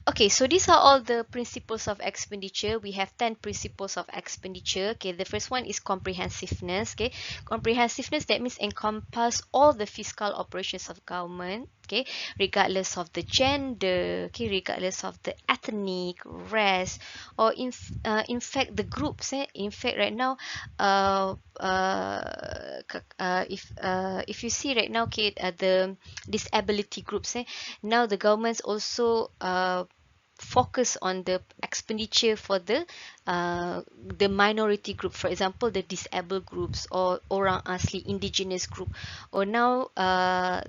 Okay, so these are all the principles of expenditure. We have 10 principles of expenditure. Okay, the first one is comprehensiveness. Okay, comprehensiveness, that means encompass all the fiscal operations of government. Okay, regardless of the gender, okay, regardless of the ethnic, race, or in fact the groups. In fact, right now, if you see right now, okay, the disability groups. Now the government's also focus on the expenditure for the minority group, for example the disabled groups or orang asli indigenous group, or now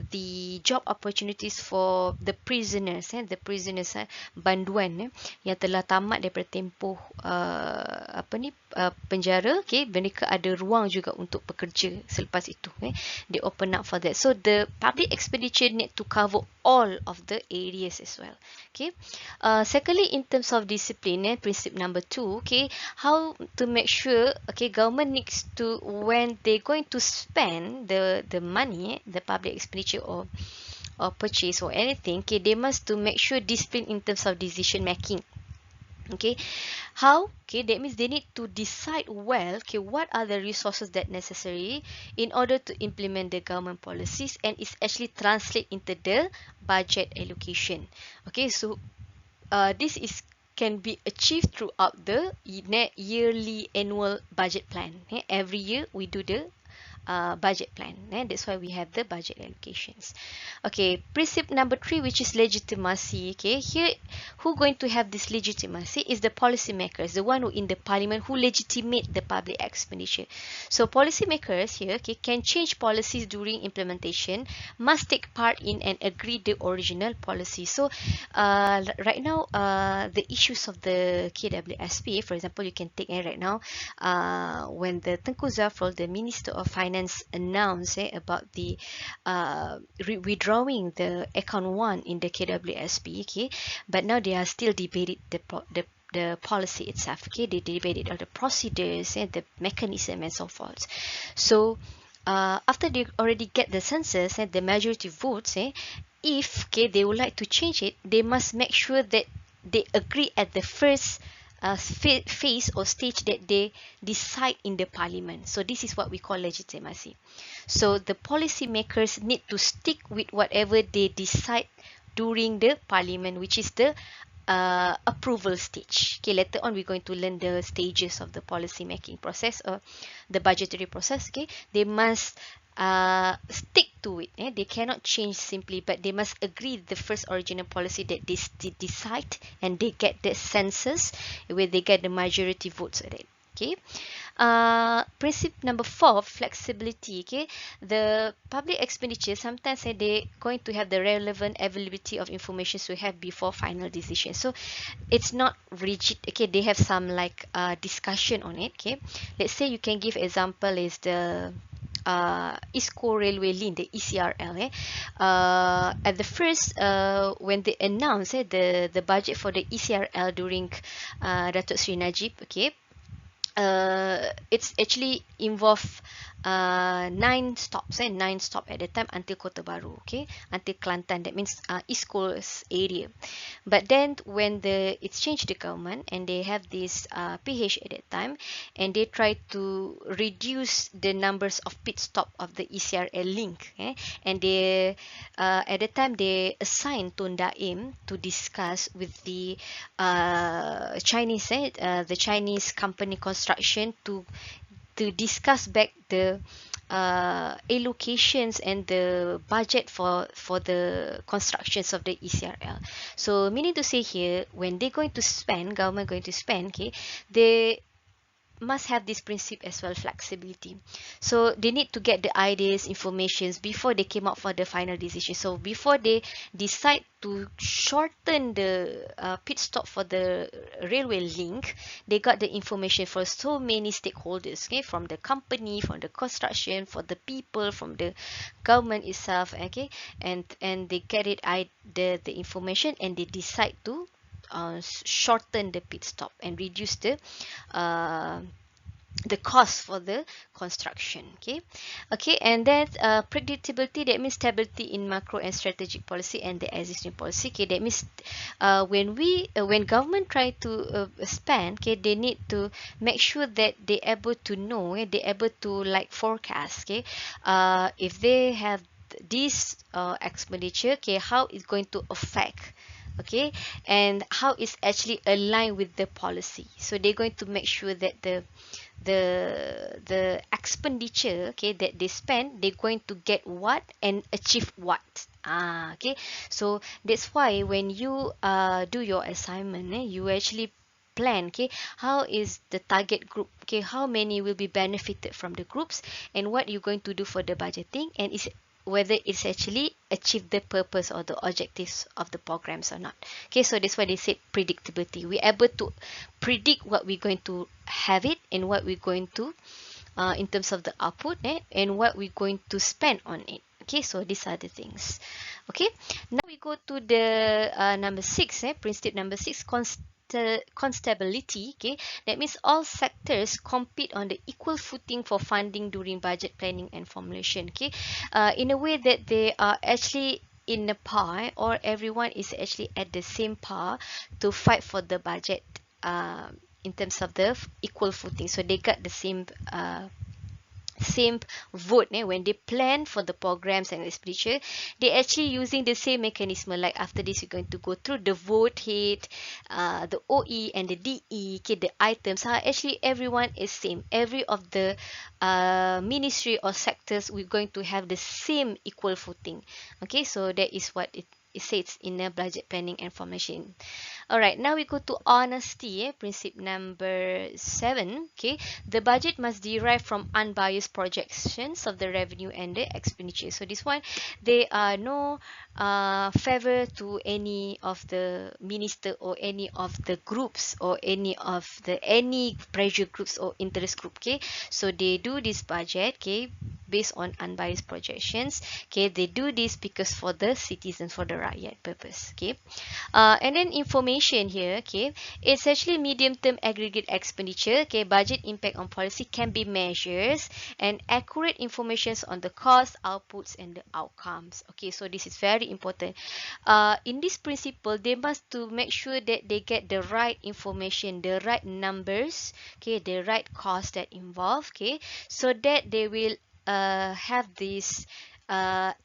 the job opportunities for the prisoners, banduan yang telah tamat daripada tempoh penjara, okay, mereka ada ruang juga untuk bekerja selepas itu, they open up for that. So the public expenditure need to cover all of the areas as well. Okay, secondly, in terms of discipline, principle number 2, okay, how to make sure, okay, government needs to, when they're going to spend the money, the public expenditure or purchase or anything, okay, they must to make sure discipline in terms of decision making. Okay, how? Okay, that means they need to decide well, okay, what are the resources that necessary in order to implement the government policies, and it's actually translate into the budget allocation. Okay, so this is can be achieved throughout the yearly annual budget plan. Every year we do the budget plan. That's why we have the budget allocations. Okay, principle number 3, which is legitimacy. Okay, here who going to have this legitimacy is the policymakers, the one who in the parliament who legitimate the public expenditure. So policymakers here, okay, can change policies during implementation, must take part in and agree the original policy. So right now the issues of the KWSP, for example, you can take right now when the Tengku Zafrul, the Minister of Finance, announced about the withdrawing the account 1 in the KWSP, okay, but now they are still debating the policy itself, okay, they debated all the procedures and the mechanism and so forth. So after they already get the census and the majority votes, if, okay, they would like to change it, they must make sure that they agree at the first phase or stage that they decide in the parliament. So this is what we call legitimacy. So the policy makers need to stick with whatever they decide during the parliament, which is the approval stage. Okay, later on we're going to learn the stages of the policy making process or the budgetary process. Okay, they must stick to it. They cannot change simply, but they must agree the first original policy that they decide, and they get the census where they get the majority votes at it. Okay, principle number 4, flexibility. Okay, the public expenditure sometimes they're going to have the relevant availability of information to have before final decision. So it's not rigid. Okay, they have some like discussion on it. Okay, let's say you can give example is the East Coast Railway Link, the ECRL. At the first, when they announced the budget for the ECRL during Datuk Sri Najib, okay, it's actually involved 9 stops, 9 stop at the time until Kota Baru, okay, until Kelantan. That means East Coast area. But then when it's changed the government and they have this PH at that time, and they try to reduce the numbers of pit stop of the ECRL link, and they at the time they assigned Tun Daim to discuss with the Chinese, the Chinese company construction to discuss back the allocations and the budget for the constructions of the ECRL. So meaning to say here, when they're going to spend, government going to spend, okay, they must have this principle as well, flexibility. So they need to get the ideas, informations before they came up for the final decision. So before they decide to shorten the pit stop for the railway link, they got the information for so many stakeholders, okay, from the company, from the construction, for the people, from the government itself, okay, and they get it the information, and they decide to shorten the pit stop and reduce the the cost for the construction. Okay, and then predictability, that means stability in macro and strategic policy and the existing policy. Okay, that means when government try to spend, okay, they need to make sure that they able to know, they able to like forecast, okay, if they have this expenditure, okay, how it's going to affect, okay, and how it's actually aligned with the policy. So they're going to make sure that the expenditure, okay, that they spend, they're going to get what and achieve what. Okay, so that's why when you do your assignment, you actually plan, okay, how is the target group, okay, how many will be benefited from the groups, and what you're going to do for the budgeting, and is whether it's actually achieve the purpose or the objectives of the programs or not. Okay, so that's why they said predictability. We're able to predict what we're going to have it and what we're going to in terms of the output, and what we're going to spend on it. Okay, so these are the things. Okay, now we go to the number 6, principle number 6, constability. Okay, that means all sectors compete on the equal footing for funding during budget planning and formulation. Okay, in a way that they are actually in a par, or everyone is actually at the same par to fight for the budget in terms of the equal footing. So they got the same vote, when they plan for the programs and expenditure. They actually using the same mechanism. Like after this, you're going to go through the vote hit, the OE and the DE. Okay, the items are actually everyone is same. Every of the ministry or sectors, we're going to have the same equal footing. Okay, so that is what it says in the budget planning and formation. All right, now we go to honesty, principle number 7. Okay, the budget must derive from unbiased projections of the revenue and the expenditure. So this one, there are no favor to any of the minister or any of the groups or any pressure groups or interest group. Okay, so they do this budget, okay, based on unbiased projections. Okay, they do this because for the citizens, for the rakyat purpose. Okay, and then information here, okay, it's actually medium term aggregate expenditure. Okay, budget impact on policy can be measures and accurate informations on the cost, outputs, and the outcomes. Okay, so this is very important. In this principle, they must to make sure that they get the right information, the right numbers, okay, the right cost that involved, okay, so that they will have this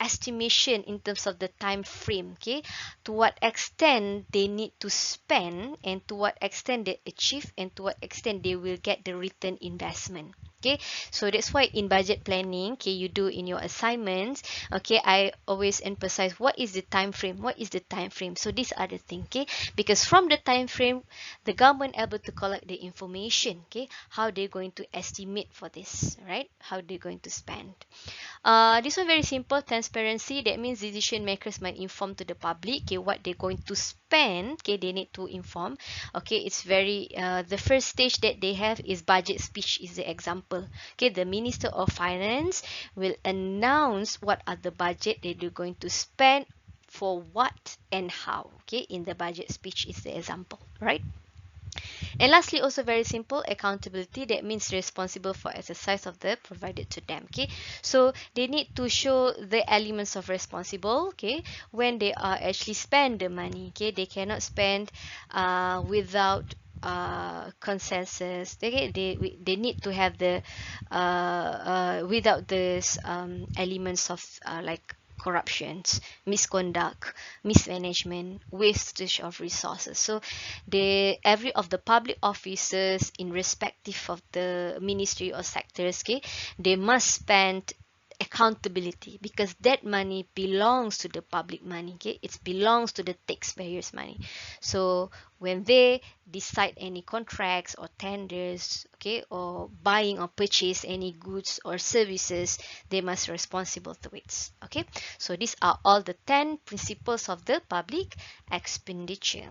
estimation in terms of the time frame, okay, to what extent they need to spend, and to what extent they achieve, and to what extent they will get the return investment. Okay, so that's why in budget planning, okay, you do in your assignments, okay, I always emphasize what is the time frame, what is the time frame. So these are the things, okay, because from the time frame, the government able to collect the information, okay, how they're going to estimate for this, right, how they're going to spend. This one very simple, transparency. That means decision makers might inform to the public, okay, what they're going to spend. Okay, they need to inform. Okay, it's very the first stage that they have is budget speech is the example. Okay, the Minister of Finance will announce what are the budget that they're going to spend for what and how. Okay, in the budget speech is the example, right? And lastly, also very simple, accountability. That means responsible for exercise of the provided to them. Okay, so they need to show the elements of responsible. Okay, when they are actually spend the money. Okay, they cannot spend without consensus. They need to have the without this elements of like corruptions, misconduct, mismanagement, wastage of resources. So every of the public officers in respective of the ministry or sectors, okay, they must spend accountability, because that money belongs to the public money. Okay, it belongs to the taxpayers money. So when they decide any contracts or tenders, okay, or buying or purchase any goods or services, they must responsible to it. Okay, so these are all the 10 principles of the public expenditure.